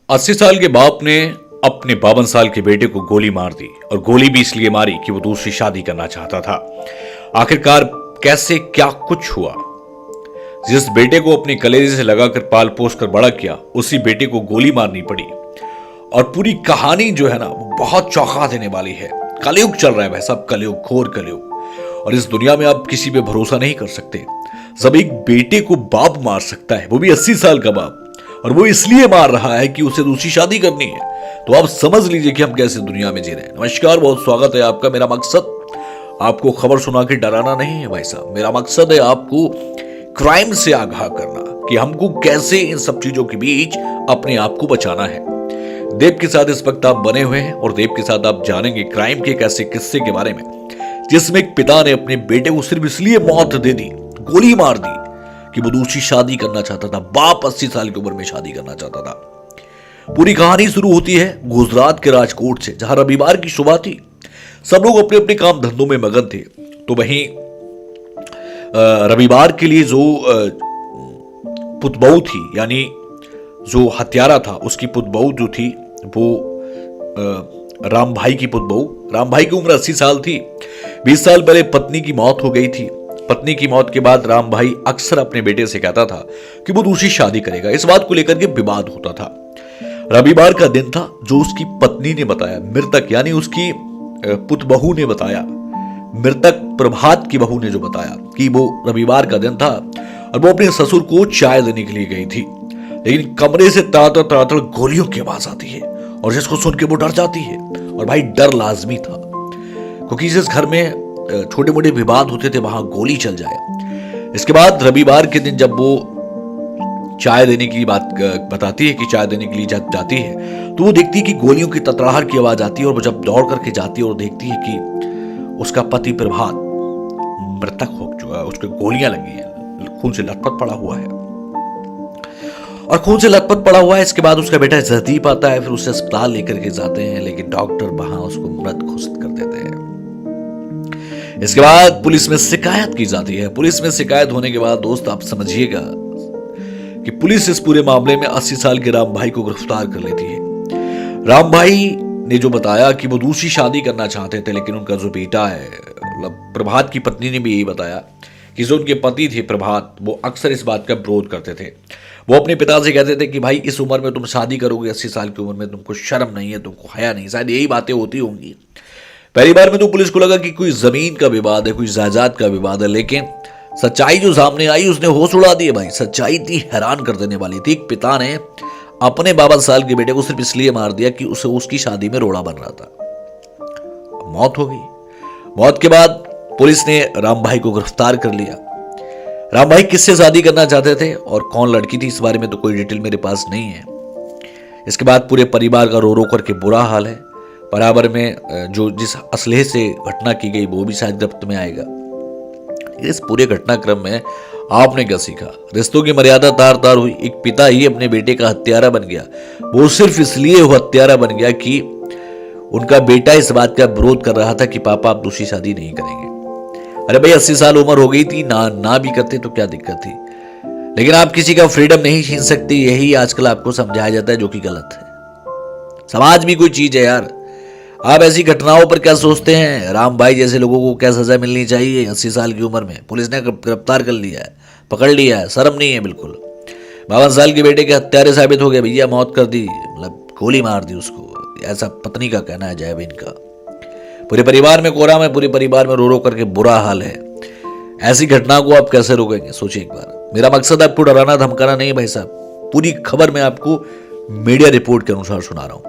80 साल के बाप ने अपने 52 साल के बेटे को गोली मार दी और गोली भी इसलिए मारी कि वो दूसरी शादी करना चाहता था। आखिरकार कैसे क्या कुछ हुआ। जिस बेटे को अपने कलेजे से लगाकर पाल पोस कर बड़ा किया, उसी बेटे को गोली मारनी पड़ी। और पूरी कहानी जो है ना, वो बहुत चौंका देने वाली है। कलयुग चल रहा है भाई साहब, कलयुग, घोर कलयुग। और इस दुनिया में आप किसी पे भरोसा नहीं कर सकते। जब एक बेटे को बाप मार सकता है, वो भी 80 साल का बाप, और वो इसलिए मार रहा है कि उसे दूसरी शादी करनी है, तो आप समझ लीजिए कि हम कैसे दुनिया में जी रहे हैं। नमस्कार, बहुत स्वागत है आपका। मेरा मकसद आपको खबर सुना के डराना नहीं है भाई साहब। मेरा मकसद है आपको क्राइम से आगाह करना कि हमको कैसे इन सब चीजों के बीच अपने आप को बचाना है। देव के साथ इस वक्त आप बने हुए हैं और देव के साथ आप जानेंगे क्राइम के एक ऐसे किस्से के बारे में जिसमें एक पिता ने अपने बेटे को सिर्फ इसलिए मौत दे दी, गोली मार दी, कि वो दूसरी शादी करना चाहता था। बाप 80 साल की उम्र में शादी करना चाहता था। पूरी कहानी शुरू होती है गुजरात के राजकोट से, जहां रविवार की सुबह थी। सब लोग अपने अपने काम धंधों में मगन थे। तो वहीं रविवार के लिए जो पुतबहू थी, यानी जो हत्यारा था, उसकी पुतबहू जो थी वो राम भाई की पुतबहू। राम भाई की उम्र 80 साल थी। 20 साल पहले पत्नी की मौत हो गई थी। पत्नी की मौत के बाद राम भाई अक्सर अपने बेटे से कहता था कि वो दूसरी शादी करेगा। इस बात को लेकर के विवाद होता था। रविवार का दिन था, जो उसकी पत्नी ने बताया, मृतक यानी उसकी पुतबहू ने बताया, मृतक प्रभात की बहू ने जो बताया कि वो रविवार का दिन था और वो अपने ससुर को चाय देने के लिए गई थी। लेकिन कमरे से तातर तातर गोलियों की आवाज आती है और जिसको सुन के वो डर जाती है। और भाई डर लाजमी था, क्योंकि जिस घर में छोटे मोटे विवाद होते थे वहां गोली चल जाए। इसके बाद रविवार के दिन जब वो चाय देने की बात बताती है कि चाय देने के लिए जाती है, तो वो देखती है कि गोलियों की ततराहट की आवाज आती है। और वो जब दौड़ करके जाती है और देखती है कि उसका पति प्रभात मृतक हो चुका है, उसके गोलियां लगी हैं, खून से लथपथ पड़ा हुआ है। और खून से लथपथ पड़ा हुआ है। इसके बाद उसका बेटा जहदीप आता है, फिर उसे अस्पताल लेकर के जाते हैं, लेकिन डॉक्टर वहां उसको मृत घोषित कर देते हैं। इसके बाद पुलिस में शिकायत की जाती है। पुलिस में शिकायत होने के बाद दोस्त आप समझिएगा कि पुलिस इस पूरे मामले में 80 साल के राम भाई को गिरफ्तार कर लेती है। राम भाई ने जो बताया कि वो दूसरी शादी करना चाहते थे, लेकिन उनका जो बेटा है, मतलब प्रभात की पत्नी ने भी यही बताया कि जो उनके पति थे प्रभात, वो अक्सर इस बात का विरोध करते थे। वो अपने पिता से कहते थे कि भाई इस उम्र में तुम शादी करोगे, 80 साल की उम्र में, तुमको शर्म नहीं है, तुमको हया नहीं। शायद यही बातें होती होंगी। पहली बार में तो पुलिस को लगा कि कोई जमीन का विवाद है, कोई जायदाद का विवाद है, लेकिन सच्चाई जो सामने आई उसने होश उड़ा दिए भाई। सच्चाई थी हैरान कर देने वाली थी। एक पिता ने अपने 52 साल के बेटे को सिर्फ इसलिए मार दिया कि उसे उसकी शादी में रोड़ा बन रहा था। मौत हो गई। मौत के बाद पुलिस ने राम भाई को गिरफ्तार कर लिया। राम भाई किससे शादी करना चाहते थे और कौन लड़की थी, इस बारे में तो कोई डिटेल मेरे पास नहीं है। इसके बाद पूरे परिवार का रो रो करके बुरा हाल है। बराबर में जो जिस असलहे से घटना की गई वो भी शायद गिरफ्त में आएगा। इस पूरे घटनाक्रम में आपने क्या सीखा? रिश्तों की मर्यादा तार तार हुई। एक पिता ही अपने बेटे का हत्यारा बन गया। वो सिर्फ इसलिए वो हत्यारा बन गया कि उनका बेटा इस बात का विरोध कर रहा था कि पापा आप दूसरी शादी नहीं करेंगे। अरे भाई 80 साल उम्र हो गई थी, ना भी करते तो क्या दिक्कत थी, लेकिन आप किसी का फ्रीडम नहीं छीन सकते। यही आजकल आपको समझाया जाता है, जो कि गलत है। समाज भी कोई चीज है यार। आप ऐसी घटनाओं पर क्या सोचते हैं? राम भाई जैसे लोगों को क्या सजा मिलनी चाहिए 80 साल की उम्र में? पुलिस ने गिरफ्तार कर लिया है, पकड़ लिया है, शर्म नहीं है बिल्कुल। 52 साल के बेटे के हत्यारे साबित हो गए भैया, मौत कर दी, मतलब गोली मार दी उसको। ऐसा पत्नी का कहना है, जय इनका। पूरे परिवार में कोहराम है, पूरे परिवार में रो रो करके बुरा हाल है। ऐसी घटना को आप कैसे रोकेंगे? सोचिए एक बार। मेरा मकसद आपको डराना धमकाना नहीं भाई साहब। पूरी खबर मैं आपको मीडिया रिपोर्ट के अनुसार सुना रहा हूं।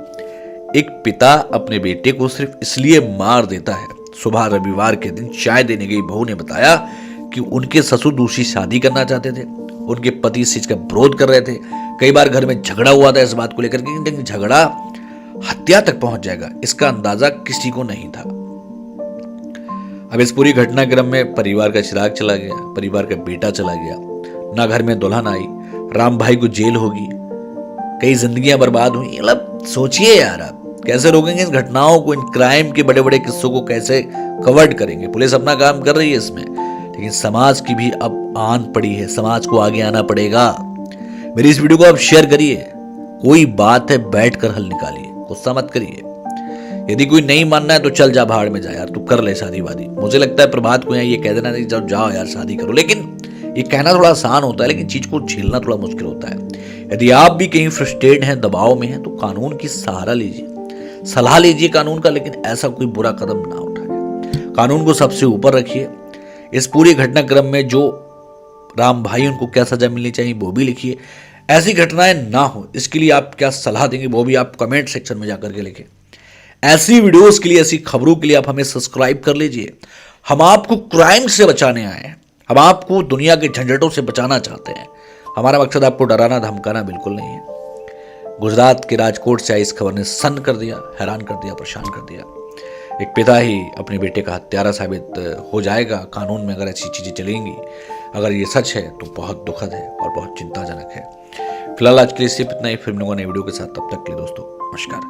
एक पिता अपने बेटे को सिर्फ इसलिए मार देता है। सुबह रविवार के दिन चाय देने गई बहू ने बताया कि उनके ससुर दूसरी शादी करना चाहते थे। उनके पति इस चीज का विरोध कर रहे थे। कई बार घर में झगड़ा हुआ था इस बात को लेकर के, लेकिन झगड़ा हत्या तक पहुंच जाएगा इसका अंदाजा किसी को नहीं था। अब इस पूरी घटनाक्रम में परिवार का चिराग चला गया, परिवार का बेटा चला गया, ना घर में दुल्हन आई, राम भाई को जेल होगी, कई जिंदगियां बर्बाद हुई। मतलब सोचिए यार, आप कैसे रोकेंगे इन घटनाओं को? इन क्राइम के बड़े बड़े किस्सों को कैसे कवर्ड करेंगे? पुलिस अपना काम कर रही है इसमें, लेकिन समाज की भी अब आन पड़ी है। समाज को आगे आना पड़ेगा। मेरी इस वीडियो को आप शेयर करिए कोई बात है बैठ कर हल निकालिए, गुस्सा मत करिए। यदि कोई नहीं मानना है तो चल जा भाड़ में जा यार, तू कर ले शादी वादी। मुझे लगता है प्रभात को यहाँ ये कह देना नहीं जब जाओ यार शादी करो, लेकिन ये कहना थोड़ा आसान होता है, लेकिन चीज को झेलना थोड़ा मुश्किल होता है। यदि आप भी कहीं फ्रस्ट्रेट हैं, दबाव में हैं, तो कानून की सहारा लीजिए, सलाह लीजिए कानून का, लेकिन ऐसा कोई बुरा कदम ना उठाए। कानून को सबसे ऊपर रखिए। इस पूरे घटनाक्रम में जो राम भाई उनको क्या सजा मिलनी चाहिए वो भी लिखिए। ऐसी घटनाएं ना हो इसके लिए आप क्या सलाह देंगे वो भी आप कमेंट सेक्शन में जाकर के लिखें। ऐसी वीडियोस के लिए, ऐसी खबरों के लिए आप हमें सब्सक्राइब कर लीजिए। हम आपको क्राइम से बचाने आए हैं, हम आपको दुनिया के झंझटों से बचाना चाहते हैं। हमारा मकसद आपको डराना धमकाना बिल्कुल नहीं है। गुजरात के राजकोट से आई इस खबर ने सन्न कर दिया, हैरान कर दिया, परेशान कर दिया। एक पिता ही अपने बेटे का हत्यारा साबित हो जाएगा कानून में अगर ऐसी चीजें चलेंगी। अगर ये सच है तो बहुत दुखद है और बहुत चिंताजनक है। फिलहाल आज के लिए सिर्फ इतना ही, फिर मिलूंगा नई वीडियो के साथ। तब तक के लिए दोस्तों नमस्कार।